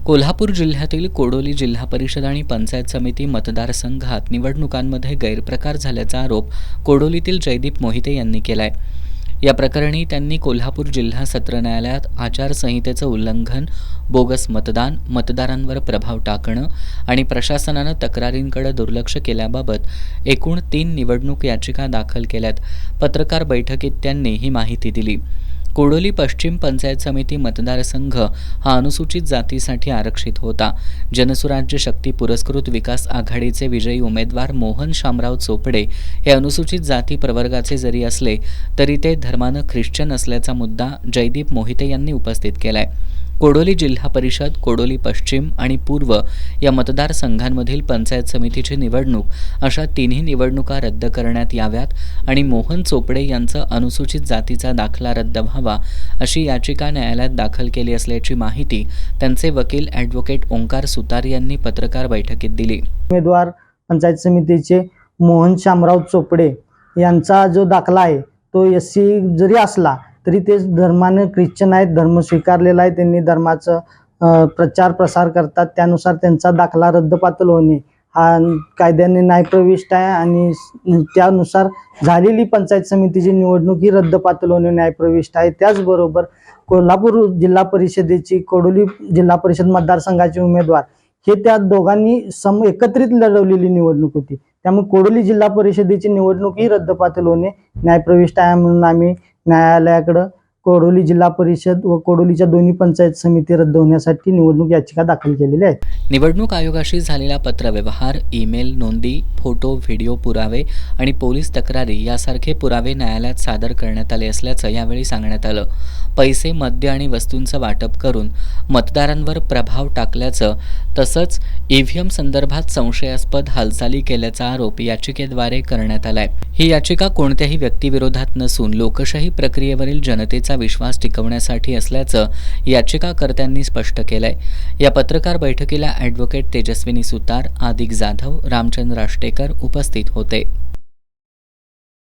कोल्हापूर जिल्ह्यातील कोडोली जिल्हा परिषद आणि पंचायत समिती मतदारसंघात निवडणुकांमध्ये गैरप्रकार झाल्याचा आरोप कोडोलीतील जयदीप मोहिते यांनी केलाय। या प्रकरणी त्यांनी कोल्हापूर जिल्हा सत्र न्यायालयात आचारसंहितेचं उल्लंघन, बोगस मतदान, मतदारांवर प्रभाव टाकणं आणि प्रशासनानं तक्रारींकडे दुर्लक्ष केल्याबाबत एकूण 3 निवडणूक याचिका दाखल केल्यात। पत्रकार बैठकीत त्यांनी ही माहिती दिली। कोडोली पश्चिम पंचायत समिती मतदारसंघ हा अनुसूचित जातीसाठी आरक्षित होता। जनसुराज्य शक्ती पुरस्कृत विकास आघाडीचे विजयी उमेदवार मोहन शामराव चोपडे हे अनुसूचित जाती प्रवर्गाचे जरी असले तरी ते धर्मानं ख्रिश्चन असल्याचा मुद्दा जयदीप मोहिते यांनी उपस्थित केलाय। कोडोली जिल्हा परिषद, कोडोली पश्चिम आणि पूर्व या मतदारसंघांमधील पंचायत समितीची निवडणूक अशा 3ही निवडणुका रद्द करण्यात याव्यात आणि मोहन चोपडे यांचा अनुसूचित जातीचा दाखला रद्द व्हावा अशी याचिका न्यायालयात दाखल केली असल्याची माहिती त्यांचे वकील ॲडव्होकेट ओंकार सुतार यांनी पत्रकार बैठकीत दिली। उमेदवार पंचायत समितीचे मोहन शामराव चोपडे यांचा जो दाखला आहे तो SC जरी असला तरी ते धर्माने ख्रिश्चन आहेत, धर्म स्वीकारलेला आहे, त्यांनी धर्माचं प्रचार प्रसार करतात, त्यानुसार त्यांचा दाखला रद्दबातल होणे हा कायद्याने न्यायप्रविष्ट आहे आणि त्यानुसार झालेली पंचायत समितीची निवडणूक ही रद्दबातल होणे न्यायप्रविष्ट आहे। त्याचबरोबर कोल्हापूर जिल्हा परिषदेची कोडोली जिल्हा परिषद मतदारसंघाचे उमेदवार हे त्या दोघांनी एकत्रित लढवलेली निवडणूक होती, त्यामुळे कोडोली जिल्हा परिषदेची निवडणूक ही रद्दबातल होणे न्यायप्रविष्ट आहे म्हणून आम्ही न्यायालयाकडे कोडोली जिल्हा परिषद व कोडोलीच्या दोन्ही पंचायत समिती रद्द होण्यासाठी निवडणूक याचिका दाखल केलेल्या आहेत। निवडणूक आयोगाशी झालेला पत्रव्यवहार, ईमेल नोंदी, फोटो, व्हिडिओ पुरावे आणि पोलीस तक्रारी यासारखे पुरावे न्यायालयात सादर करण्यात आले असल्याचं यावेळी सांगण्यात आलं। पैसे, मद्य आणि वस्तूंचं वाटप करून मतदारांवर प्रभाव टाकल्याचं तसंच EVM संदर्भात संशयास्पद हालचाली केल्याचा आरोप याचिकेद्वारे करण्यात आलाय। ही याचिका कोणत्याही व्यक्तीविरोधात नसून लोकशाही प्रक्रियेवरील जनतेचा विश्वास टिकवण्यासाठी असल्याचं याचिकाकर्त्यांनी स्पष्ट केलंय। या पत्रकार बैठकीला ॲडव्होकेट तेजस्विनी सुतार, आदिक जाधव, रामचंद्र आष्टेकर उपस्थित होते।